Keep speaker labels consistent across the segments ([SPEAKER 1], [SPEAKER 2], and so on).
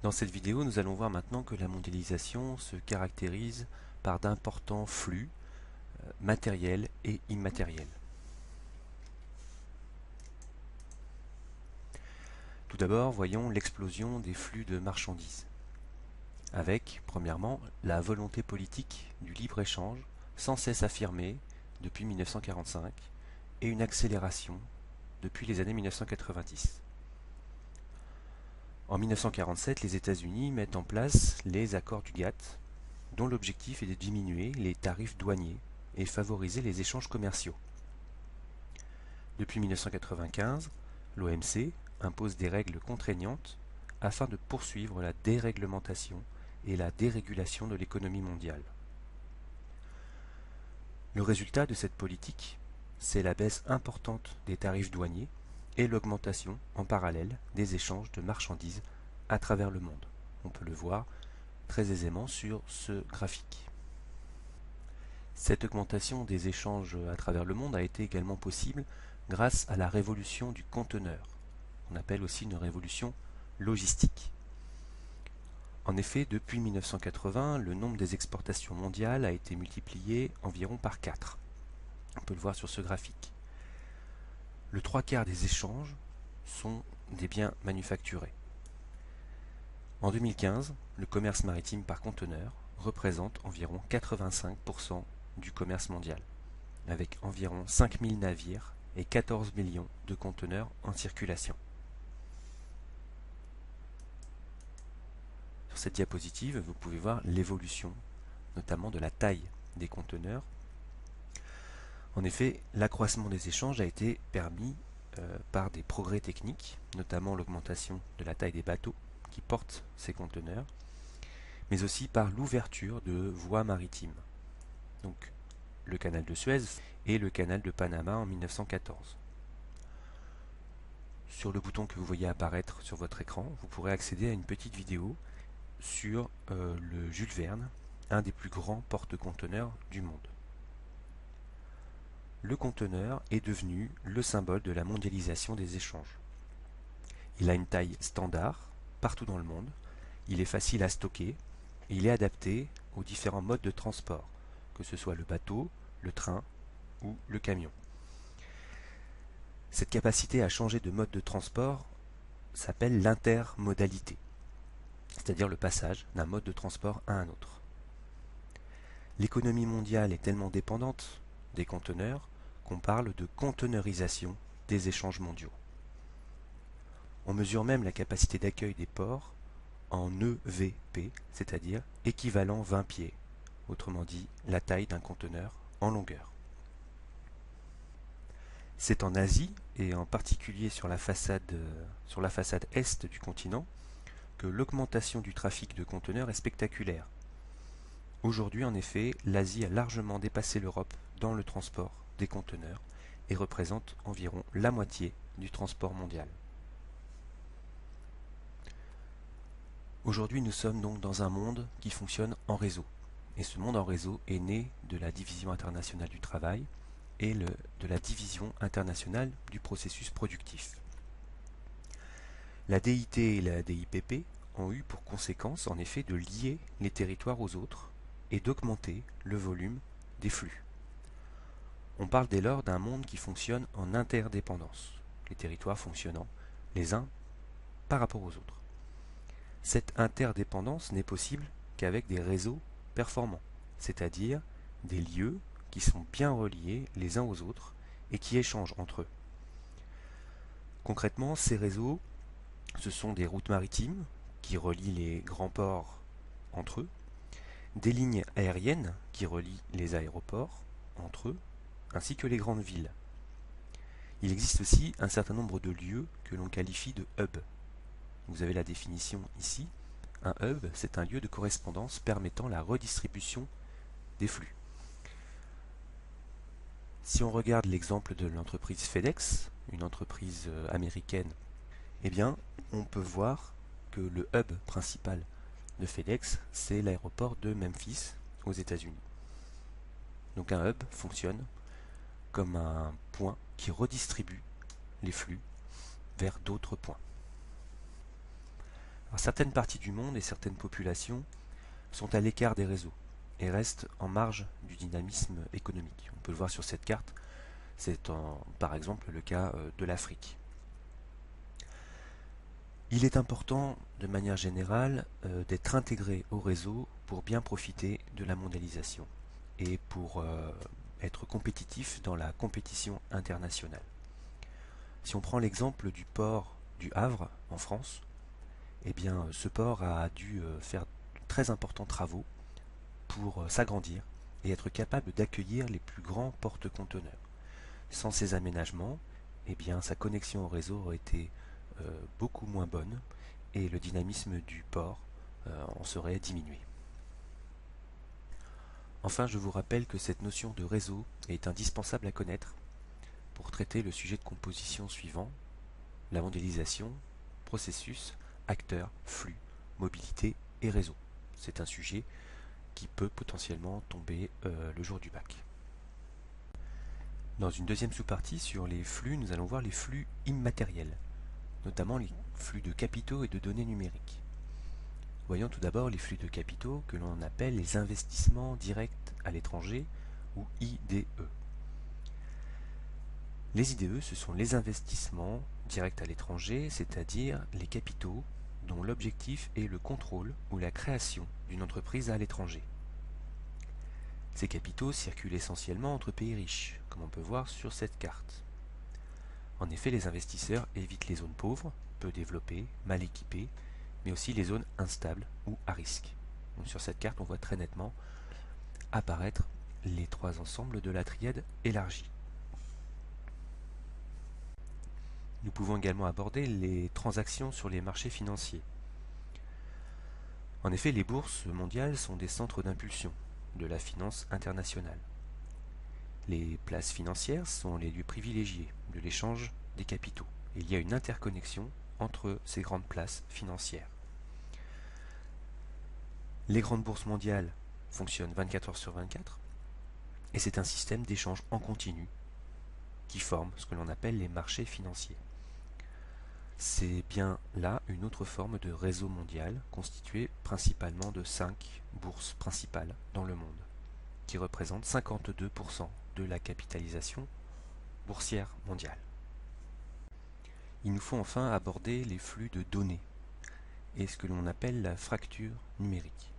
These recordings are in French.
[SPEAKER 1] Dans cette vidéo, nous allons voir maintenant que la mondialisation se caractérise par d'importants flux matériels et immatériels. Tout d'abord, voyons l'explosion des flux de marchandises, avec, premièrement, la volonté politique du libre-échange sans cesse affirmée depuis 1945 et une accélération depuis les années 1990. En 1947, les États-Unis mettent en place les accords du GATT, dont l'objectif est de diminuer les tarifs douaniers et favoriser les échanges commerciaux. Depuis 1995, l'OMC impose des règles contraignantes afin de poursuivre la déréglementation et la dérégulation de l'économie mondiale. Le résultat de cette politique, c'est la baisse importante des tarifs douaniers et l'augmentation en parallèle des échanges de marchandises à travers le monde. On peut le voir très aisément sur ce graphique. Cette augmentation des échanges à travers le monde a été également possible grâce à la révolution du conteneur, qu'on appelle aussi une révolution logistique. En effet, depuis 1980, le nombre des exportations mondiales a été multiplié environ par 4. On peut le voir sur ce graphique. Le 3/4 des échanges sont des biens manufacturés. En 2015, le commerce maritime par conteneur représente environ 85% du commerce mondial, avec environ 5000 navires et 14 millions de conteneurs en circulation. Sur cette diapositive, vous pouvez voir l'évolution, notamment de la taille des conteneurs. En effet, l'accroissement des échanges a été permis par des progrès techniques, notamment l'augmentation de la taille des bateaux qui portent ces conteneurs, mais aussi par l'ouverture de voies maritimes. Donc, le canal de Suez et le canal de Panama en 1914. Sur le bouton que vous voyez apparaître sur votre écran, vous pourrez accéder à une petite vidéo sur le Jules Verne, un des plus grands porte-conteneurs du monde. Le conteneur est devenu le symbole de la mondialisation des échanges. Il a une taille standard partout dans le monde, il est facile à stocker et il est adapté aux différents modes de transport, que ce soit le bateau, le train ou le camion. Cette capacité à changer de mode de transport s'appelle l'intermodalité, c'est-à-dire le passage d'un mode de transport à un autre. L'économie mondiale est tellement dépendante des conteneurs qu'on parle de conteneurisation des échanges mondiaux. On mesure même la capacité d'accueil des ports en EVP, c'est-à-dire équivalent 20 pieds, autrement dit la taille d'un conteneur en longueur. C'est en Asie, et en particulier sur la façade est du continent, que l'augmentation du trafic de conteneurs est spectaculaire. Aujourd'hui, en effet, l'Asie a largement dépassé l'Europe dans le transport des conteneurs et représente environ la moitié du transport mondial. Aujourd'hui, nous sommes donc dans un monde qui fonctionne en réseau. Et ce monde en réseau est né de la Division internationale du travail et de la Division internationale du processus productif. La DIT et la DIPP ont eu pour conséquence, en effet, de lier les territoires aux autres et d'augmenter le volume des flux. On parle dès lors d'un monde qui fonctionne en interdépendance, les territoires fonctionnant les uns par rapport aux autres. Cette interdépendance n'est possible qu'avec des réseaux performants, c'est-à-dire des lieux qui sont bien reliés les uns aux autres et qui échangent entre eux. Concrètement, ces réseaux, ce sont des routes maritimes qui relient les grands ports entre eux, des lignes aériennes qui relient les aéroports entre eux, ainsi que les grandes villes. Il existe aussi un certain nombre de lieux que l'on qualifie de hubs. Vous avez la définition ici. Un hub, c'est un lieu de correspondance permettant la redistribution des flux. Si on regarde l'exemple de l'entreprise FedEx, une entreprise américaine, eh bien, on peut voir que le hub principal de FedEx, c'est l'aéroport de Memphis, aux États-Unis. Donc un hub fonctionne comme un point qui redistribue les flux vers d'autres points. Alors, certaines parties du monde et certaines populations sont à l'écart des réseaux et restent en marge du dynamisme économique. On peut le voir sur cette carte, c'est par exemple le cas de l'Afrique. Il est important, de manière générale, d'être intégré au réseau pour bien profiter de la mondialisation et pour être compétitif dans la compétition internationale. Si on prend l'exemple du port du Havre en France, eh bien, ce port a dû faire de très importants travaux pour s'agrandir et être capable d'accueillir les plus grands porte-conteneurs. Sans ces aménagements, eh bien, sa connexion au réseau aurait été beaucoup moins bonne et le dynamisme du port en serait diminué. Enfin, je vous rappelle que cette notion de réseau est indispensable à connaître pour traiter le sujet de composition suivant: la mondialisation, processus, acteurs, flux, mobilité et réseau. C'est un sujet qui peut potentiellement tomber le jour du bac. Dans une deuxième sous-partie sur les flux, nous allons voir les flux immatériels, notamment les flux de capitaux et de données numériques. Voyons tout d'abord les flux de capitaux que l'on appelle les investissements directs à l'étranger ou IDE. Les IDE, ce sont les investissements directs à l'étranger, c'est-à-dire les capitaux dont l'objectif est le contrôle ou la création d'une entreprise à l'étranger. Ces capitaux circulent essentiellement entre pays riches, comme on peut voir sur cette carte. En effet, les investisseurs évitent les zones pauvres, peu développées, mal équipées, mais aussi les zones instables ou à risque. Donc sur cette carte, on voit très nettement apparaître les trois ensembles de la triade élargie. Nous pouvons également aborder les transactions sur les marchés financiers. En effet, les bourses mondiales sont des centres d'impulsion de la finance internationale. Les places financières sont les lieux privilégiés de l'échange des capitaux. Il y a une interconnexion entre ces grandes places financières. Les grandes bourses mondiales fonctionnent 24 heures sur 24 et c'est un système d'échange en continu qui forme ce que l'on appelle les marchés financiers. C'est bien là une autre forme de réseau mondial constitué principalement de 5 bourses principales dans le monde, qui représentent 52% de la capitalisation boursière mondiale. Il nous faut enfin aborder les flux de données et ce que l'on appelle la fracture numérique.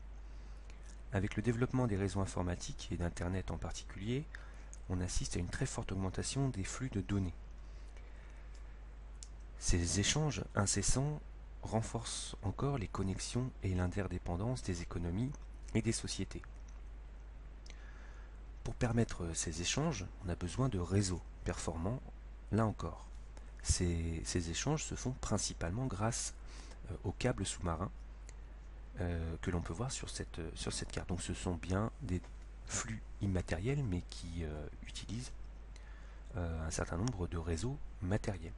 [SPEAKER 1] Avec le développement des réseaux informatiques et d'Internet en particulier, on assiste à une très forte augmentation des flux de données. Ces échanges incessants renforcent encore les connexions et l'interdépendance des économies et des sociétés. Pour permettre ces échanges, on a besoin de réseaux performants, là encore. Ces échanges se font principalement grâce aux câbles sous-marins que l'on peut voir sur cette carte. Donc ce sont bien des flux immatériels mais qui utilisent un certain nombre de réseaux matériels.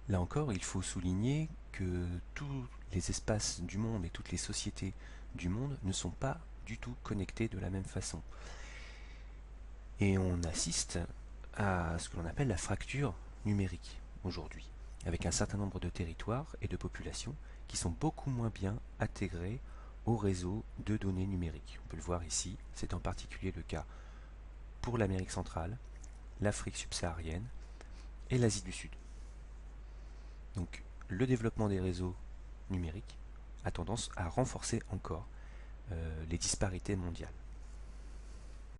[SPEAKER 1] Là encore, il faut souligner que tous les espaces du monde et toutes les sociétés du monde ne sont pas du tout connectés de la même façon. Et on assiste à ce que l'on appelle la fracture numérique aujourd'hui, avec un certain nombre de territoires et de populations qui sont beaucoup moins bien intégrés au réseau de données numériques. On peut le voir ici, c'est en particulier le cas pour l'Amérique centrale, l'Afrique subsaharienne et l'Asie du Sud. Donc le développement des réseaux numériques a tendance à renforcer encore les disparités mondiales.